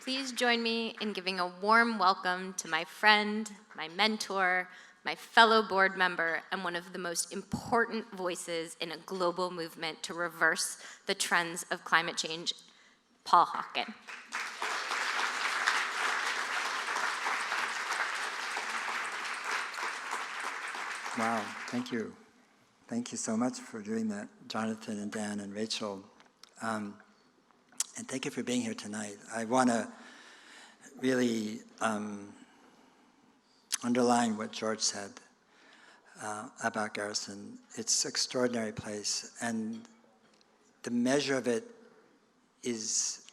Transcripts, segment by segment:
Please join me in giving a warm welcome to my friend, my mentor, my fellow board member, and one of the most important voices in a global movement to reverse the trends of climate change, Paul Hawken. Wow, thank you. Thank you so much for doing that, Jonathan and Dan and Rachel. And thank you for being here tonight. I want to really underline what George said about Garrison. It's an extraordinary place, and the measure of it is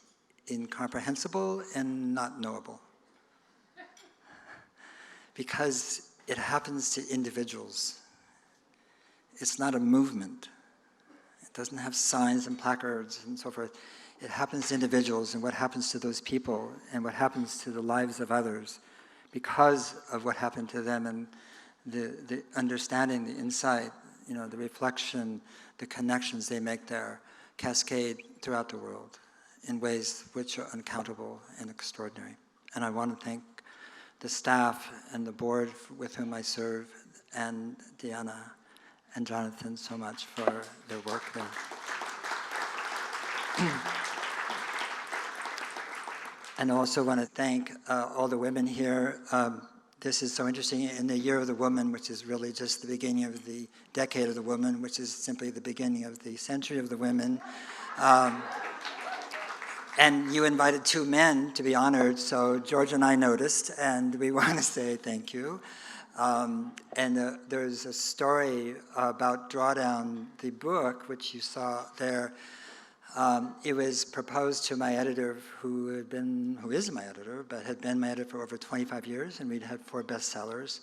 incomprehensible and not knowable. Because it happens to individuals. It's not a movement. It doesn't have signs and placards and so forth. It happens to individuals, and what happens to those people and what happens to the lives of others because of what happened to them, and the understanding, the insight, the reflection, the connections they make there cascade throughout the world in ways which are uncountable and extraordinary. And I want to thank the staff and the board with whom I serve, and Diana and Jonathan so much for their work there. And I also want to thank all the women here. This is so interesting. In the Year of the Woman, which is really just the beginning of the Decade of the Woman, which is simply the beginning of the Century of the Women. And you invited two men to be honored, so George and I noticed, and we want to say thank you. And there's a story about Drawdown, the book, which you saw there. It was proposed to my editor, who is my editor, but had been my editor for over 25 years, and we'd had 4 bestsellers.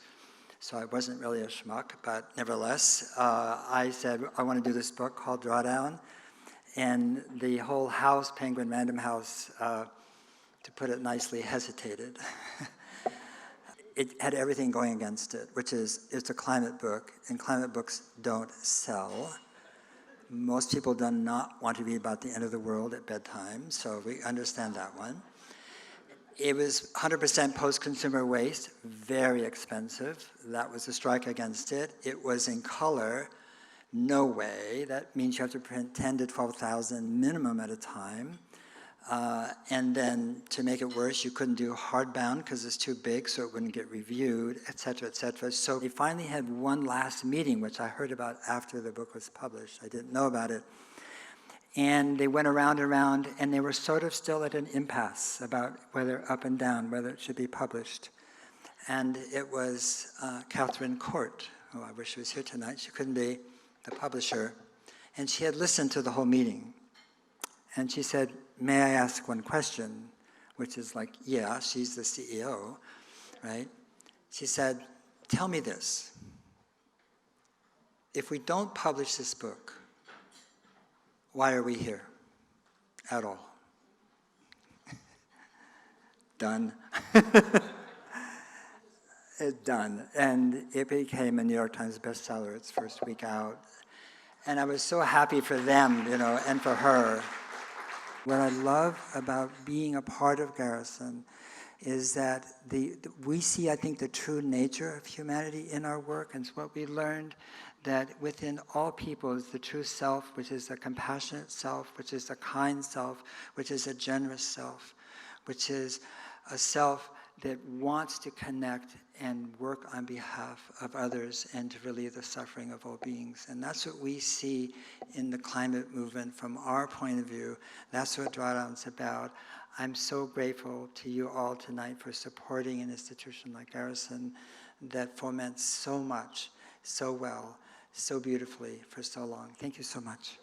So I wasn't really a schmuck, but nevertheless, I said, I want to do this book called Drawdown. And the whole house, Penguin Random House, to put it nicely, hesitated. It had everything going against it, which is it's a climate book, and climate books don't sell. Most people do not want to read about the end of the world at bedtime, so we understand that one. It was 100% post-consumer waste, very expensive. That was a strike against it. It was in color. No way. That means you have to print 10 to 12,000 minimum at a time. And then to make it worse, you couldn't do hardbound because it's too big, so it wouldn't get reviewed, et cetera, et cetera. So they finally had one last meeting, which I heard about after the book was published. I didn't know about it. And they went around and around, and they were sort of still at an impasse about whether up and down, whether it should be published. And it was Catherine Court, who I wish she was here tonight. She couldn't be, the publisher, and she had listened to the whole meeting. And she said, may I ask one question? Which is like, yeah, she's the CEO, right? She said, tell me this. If we don't publish this book, why are we here at all? Done. It's done. And it became a New York Times bestseller its first week out. And I was so happy for them, and for her. What I love about being a part of Garrison is that we see, I think, the true nature of humanity in our work, and it's what we learned, that within all people is the true self, which is a compassionate self, which is a kind self, which is a generous self, which is a self that wants to connect and work on behalf of others and to relieve the suffering of all beings. And that's what we see in the climate movement from our point of view. That's what Drawdown's about. I'm so grateful to you all tonight for supporting an institution like Garrison that foments so much, so well, so beautifully for so long. Thank you so much.